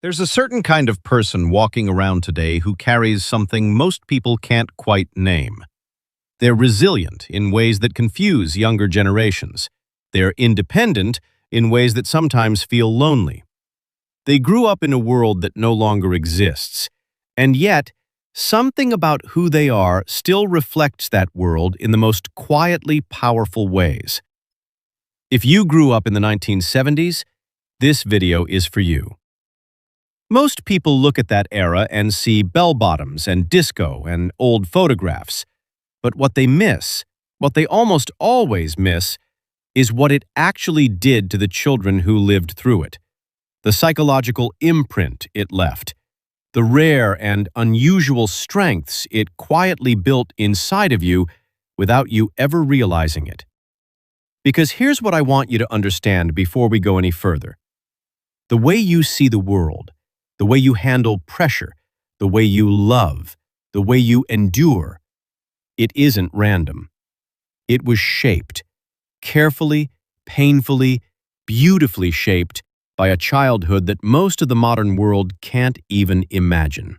There's a certain kind of person walking around today who carries something most people can't quite name. They're resilient in ways that confuse younger generations. They're independent in ways that sometimes feel lonely. They grew up in a world that no longer exists, and yet something about who they are still reflects that world in the most quietly powerful ways. If you grew up in the 1970s, this video is for you. Most people look at that era and see bell-bottoms and disco and old photographs. But what they miss, what they almost always miss, is what it actually did to the children who lived through it. The psychological imprint it left. The rare and unusual strengths it quietly built inside of you without you ever realizing it. Because here's what I want you to understand before we go any further. The way you see the world, the way you handle pressure, the way you love, the way you endure, it isn't random. It was shaped, carefully, painfully, beautifully shaped by a childhood that most of the modern world can't even imagine.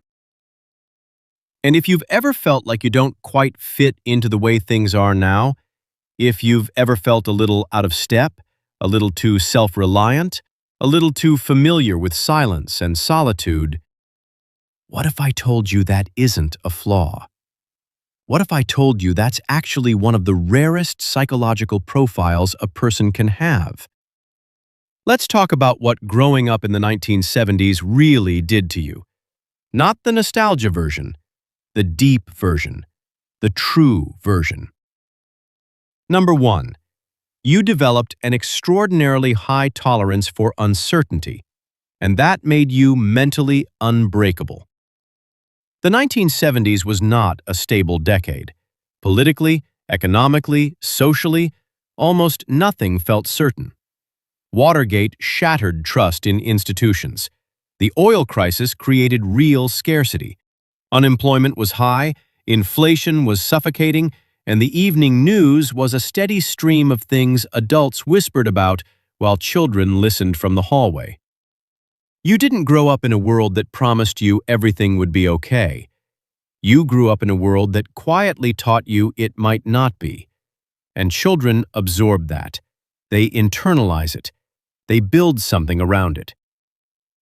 And if you've ever felt like you don't quite fit into the way things are now, if you've ever felt a little out of step, a little too self-reliant, a little too familiar with silence and solitude, what if I told you that isn't a flaw? What if I told you that's actually one of the rarest psychological profiles a person can have? Let's talk about what growing up in the 1970s really did to you. Not the nostalgia version, the deep version, the true version. Number 1. You developed an extraordinarily high tolerance for uncertainty, and that made you mentally unbreakable. The 1970s was not a stable decade. Politically, economically, socially, almost nothing felt certain. Watergate shattered trust in institutions. The oil crisis created real scarcity. Unemployment was high, inflation was suffocating, and the evening news was a steady stream of things adults whispered about while children listened from the hallway. You didn't grow up in a world that promised you everything would be okay. You grew up in a world that quietly taught you it might not be. And children absorb that. They internalize it. They build something around it.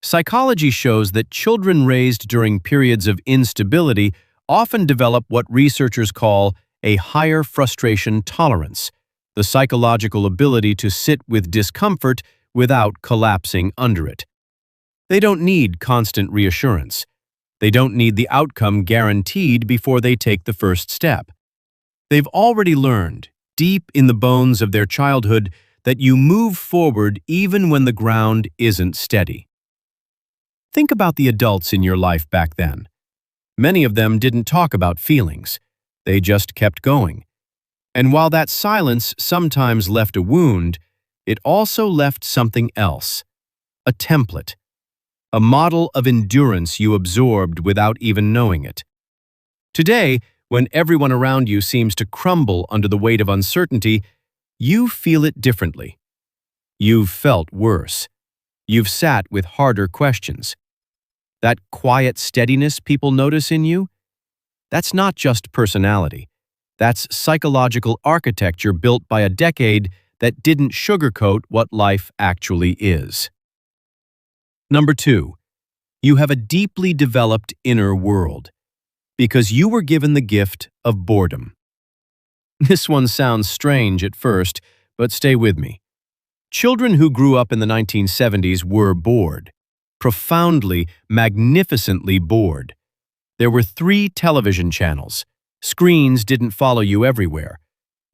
Psychology shows that children raised during periods of instability often develop what researchers call a higher frustration tolerance, the psychological ability to sit with discomfort without collapsing under it. They don't need constant reassurance. They don't need the outcome guaranteed before they take the first step. They've already learned, deep in the bones of their childhood, that you move forward even when the ground isn't steady. Think about the adults in your life back then. Many of them didn't talk about feelings. They just kept going. And while that silence sometimes left a wound, it also left something else, a template, a model of endurance you absorbed without even knowing it. Today, when everyone around you seems to crumble under the weight of uncertainty, you feel it differently. You've felt worse. You've sat with harder questions. That quiet steadiness people notice in you, that's not just personality. That's psychological architecture built by a decade that didn't sugarcoat what life actually is. Number 2, you have a deeply developed inner world because you were given the gift of boredom. This one sounds strange at first, but stay with me. Children who grew up in the 1970s were bored, profoundly, magnificently bored. There were 3 television channels. Screens didn't follow you everywhere.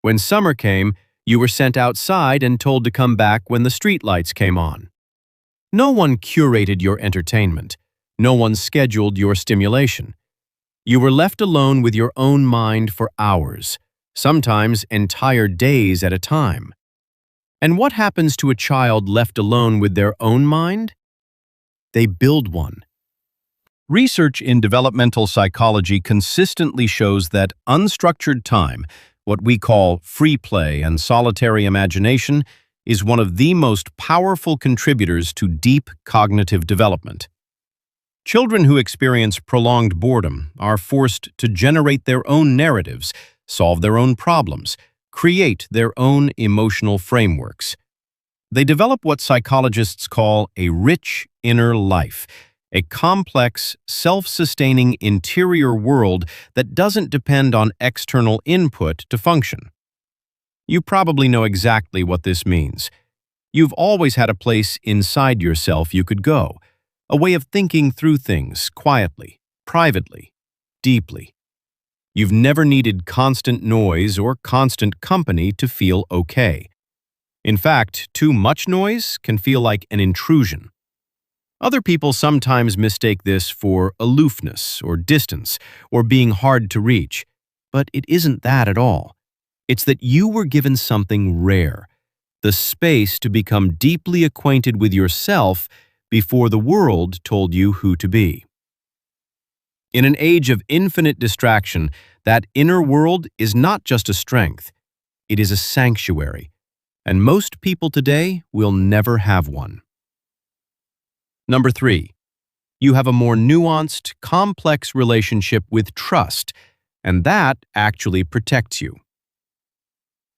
When summer came, you were sent outside and told to come back when the streetlights came on. No one curated your entertainment. No one scheduled your stimulation. You were left alone with your own mind for hours, sometimes entire days at a time. And what happens to a child left alone with their own mind? They build one. Research in developmental psychology consistently shows that unstructured time, what we call free play and solitary imagination, is one of the most powerful contributors to deep cognitive development. Children who experience prolonged boredom are forced to generate their own narratives, solve their own problems, create their own emotional frameworks. They develop what psychologists call a rich inner life, a complex, self-sustaining interior world that doesn't depend on external input to function. You probably know exactly what this means. You've always had a place inside yourself you could go, a way of thinking through things quietly, privately, deeply. You've never needed constant noise or constant company to feel okay. In fact, too much noise can feel like an intrusion. Other people sometimes mistake this for aloofness or distance or being hard to reach, but it isn't that at all. It's that you were given something rare, the space to become deeply acquainted with yourself before the world told you who to be. In an age of infinite distraction, that inner world is not just a strength, it is a sanctuary, and most people today will never have one. Number 3, you have a more nuanced, complex relationship with trust, and that actually protects you.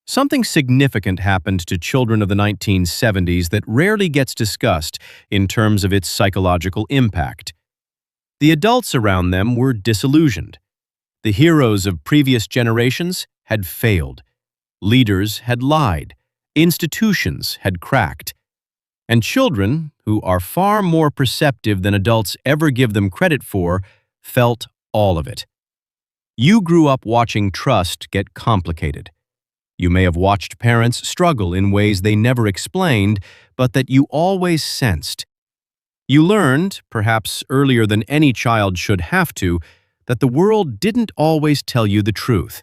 Something significant happened to children of the 1970s that rarely gets discussed in terms of its psychological impact. The adults around them were disillusioned. The heroes of previous generations had failed. Leaders had lied. Institutions had cracked. And children, who are far more perceptive than adults ever give them credit for, felt all of it. You grew up watching trust get complicated. You may have watched parents struggle in ways they never explained, but that you always sensed. You learned, perhaps earlier than any child should have to, that the world didn't always tell you the truth,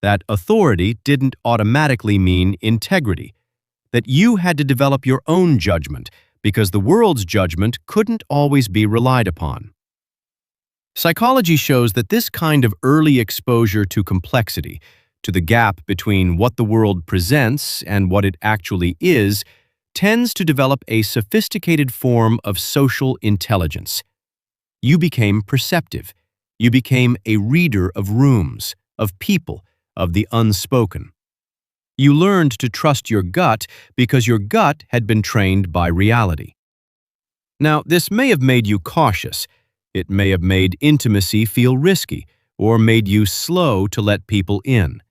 that authority didn't automatically mean integrity, that you had to develop your own judgment because the world's judgment couldn't always be relied upon. Psychology shows that this kind of early exposure to complexity, to the gap between what the world presents and what it actually is, tends to develop a sophisticated form of social intelligence. You became perceptive. You became a reader of rooms, of people, of the unspoken. You learned to trust your gut because your gut had been trained by reality. Now, this may have made you cautious. It may have made intimacy feel risky, or made you slow to let people in.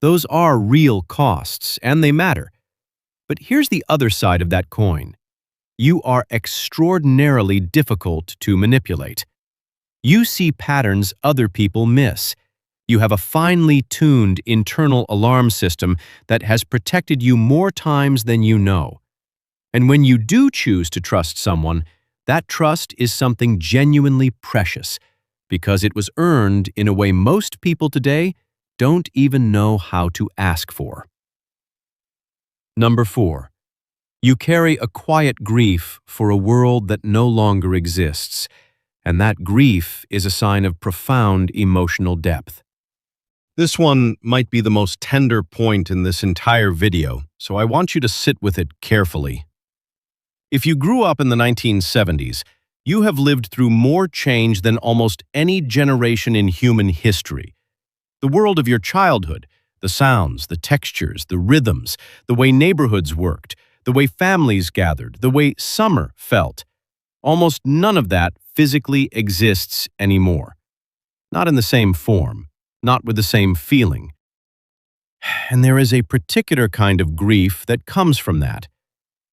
Those are real costs, and they matter. But here's the other side of that coin. You are extraordinarily difficult to manipulate. You see patterns other people miss. You have a finely tuned internal alarm system that has protected you more times than you know. And when you do choose to trust someone, that trust is something genuinely precious, because it was earned in a way most people today don't even know how to ask for. Number 4, you carry a quiet grief for a world that no longer exists, and that grief is a sign of profound emotional depth. This one might be the most tender point in this entire video, so I want you to sit with it carefully. If you grew up in the 1970s, you have lived through more change than almost any generation in human history. The world of your childhood, the sounds, the textures, the rhythms, the way neighborhoods worked, the way families gathered, the way summer felt. Almost none of that physically exists anymore. Not in the same form, not with the same feeling. And there is a particular kind of grief that comes from that.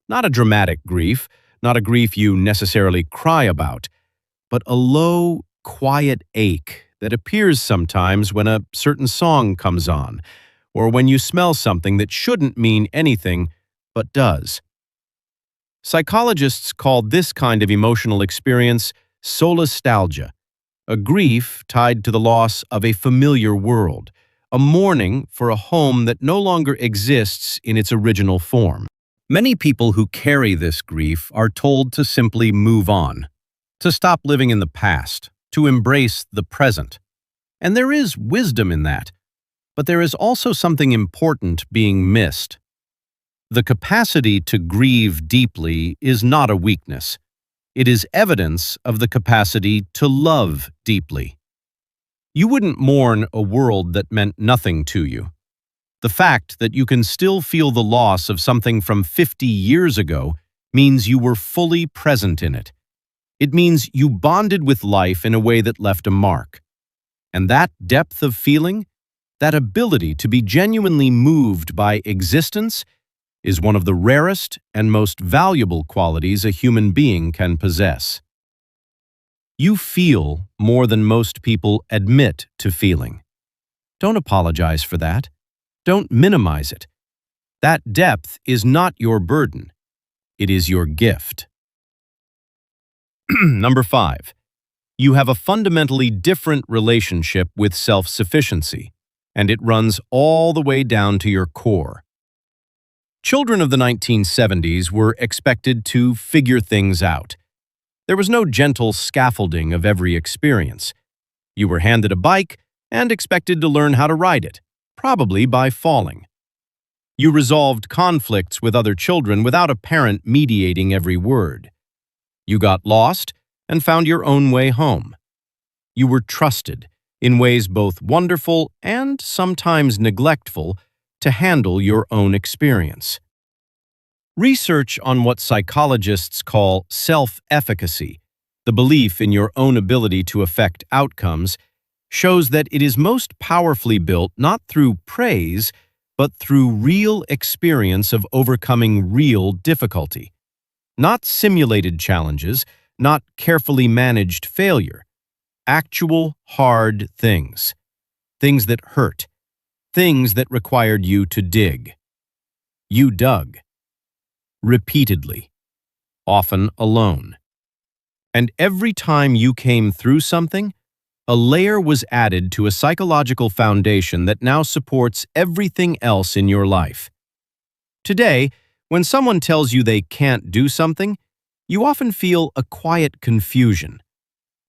Not a dramatic grief, not a grief you necessarily cry about, but a low, quiet ache that appears sometimes when a certain song comes on, or when you smell something that shouldn't mean anything, but does. Psychologists call this kind of emotional experience solastalgia, a grief tied to the loss of a familiar world, a mourning for a home that no longer exists in its original form. Many people who carry this grief are told to simply move on, to stop living in the past, to embrace the present. And there is wisdom in that, but there is also something important being missed. The capacity to grieve deeply is not a weakness. It is evidence of the capacity to love deeply. You wouldn't mourn a world that meant nothing to you. The fact that you can still feel the loss of something from 50 years ago means you were fully present in it. It means you bonded with life in a way that left a mark. And that depth of feeling, that ability to be genuinely moved by existence, is one of the rarest and most valuable qualities a human being can possess. You feel more than most people admit to feeling. Don't apologize for that. Don't minimize it. That depth is not your burden. It is your gift. Number 5. You have a fundamentally different relationship with self-sufficiency, and it runs all the way down to your core. Children of the 1970s were expected to figure things out. There was no gentle scaffolding of every experience. You were handed a bike and expected to learn how to ride it, probably by falling. You resolved conflicts with other children without a parent mediating every word. You got lost and found your own way home. You were trusted, in ways both wonderful and sometimes neglectful, to handle your own experience. Research on what psychologists call self-efficacy, the belief in your own ability to affect outcomes, shows that it is most powerfully built not through praise, but through real experience of overcoming real difficulty. Not simulated challenges, not carefully managed failure. Actual hard things. Things that hurt. Things that required you to dig. You dug. Repeatedly. Often alone. And every time you came through something, a layer was added to a psychological foundation that now supports everything else in your life. Today, when someone tells you they can't do something, you often feel a quiet confusion,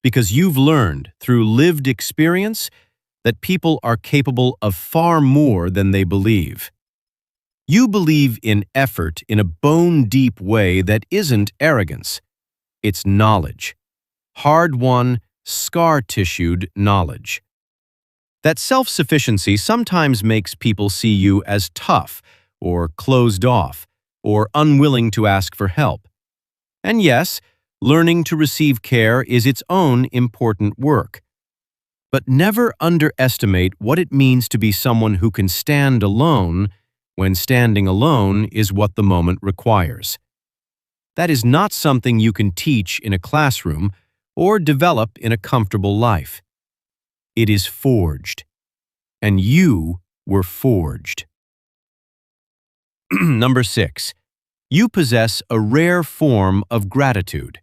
because you've learned through lived experience that people are capable of far more than they believe. You believe in effort in a bone-deep way that isn't arrogance. It's knowledge. Hard-won, scar-tissued knowledge. That self-sufficiency sometimes makes people see you as tough, or closed off, or unwilling to ask for help. And yes, learning to receive care is its own important work. But never underestimate what it means to be someone who can stand alone when standing alone is what the moment requires. That is not something you can teach in a classroom or develop in a comfortable life. It is forged. And you were forged. Number 6. You possess a rare form of gratitude.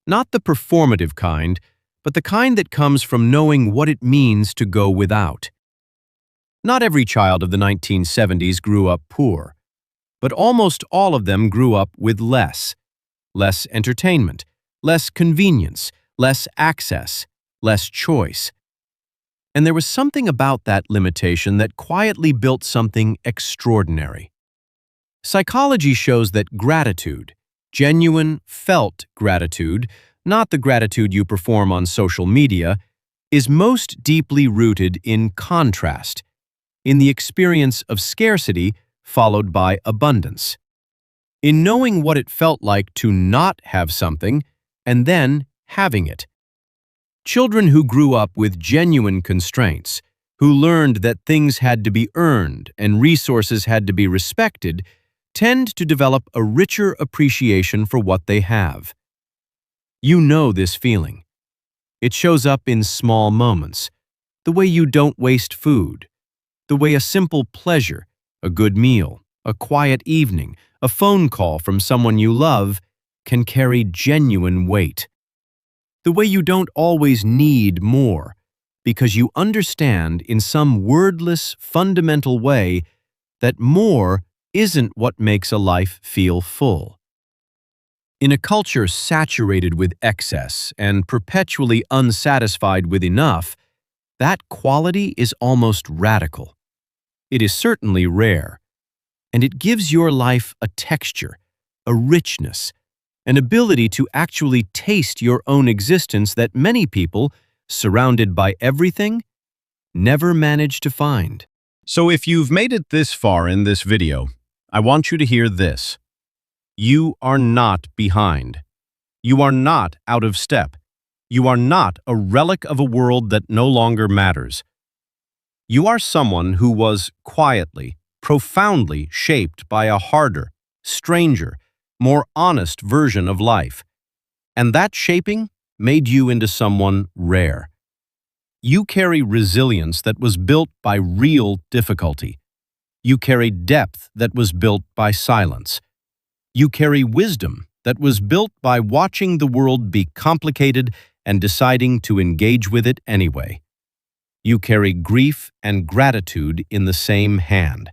Not the performative kind, but the kind that comes from knowing what it means to go without. Not every child of the 1970s grew up poor, but almost all of them grew up with less. Less entertainment, less convenience, less access, less choice. And there was something about that limitation that quietly built something extraordinary. Psychology shows that gratitude, genuine, felt gratitude, not the gratitude you perform on social media, is most deeply rooted in contrast, in the experience of scarcity followed by abundance. In knowing what it felt like to not have something and then having it. Children who grew up with genuine constraints, who learned that things had to be earned and resources had to be respected, tend to develop a richer appreciation for what they have. You know this feeling. It shows up in small moments, the way you don't waste food, the way a simple pleasure, a good meal, a quiet evening, a phone call from someone you love can carry genuine weight. The way you don't always need more, because you understand in some wordless, fundamental way that more isn't what makes a life feel full. In a culture saturated with excess and perpetually unsatisfied with enough, that quality is almost radical. It is certainly rare, and it gives your life a texture, a richness, an ability to actually taste your own existence that many people, surrounded by everything, never manage to find. So if you've made it this far in this video, I want you to hear this. You are not behind. You are not out of step. You are not a relic of a world that no longer matters. You are someone who was quietly, profoundly shaped by a harder, stranger, more honest version of life. And that shaping made you into someone rare. You carry resilience that was built by real difficulty. You carry depth that was built by silence. You carry wisdom that was built by watching the world be complicated and deciding to engage with it anyway. You carry grief and gratitude in the same hand,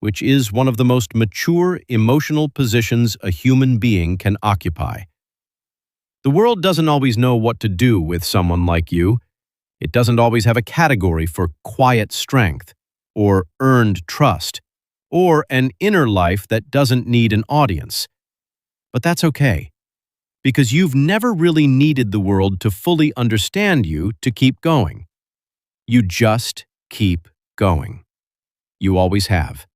which is one of the most mature emotional positions a human being can occupy. The world doesn't always know what to do with someone like you. It doesn't always have a category for quiet strength, or earned trust, or an inner life that doesn't need an audience. But that's okay, because you've never really needed the world to fully understand you to keep going. You just keep going. You always have.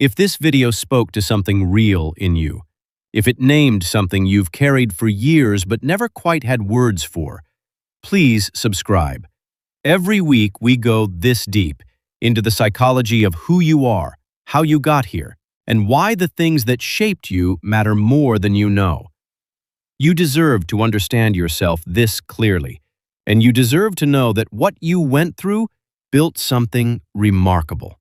If this video spoke to something real in you, if it named something you've carried for years but never quite had words for, please subscribe. Every week we go this deep into the psychology of who you are, how you got here, and why the things that shaped you matter more than you know. You deserve to understand yourself this clearly, and you deserve to know that what you went through built something remarkable.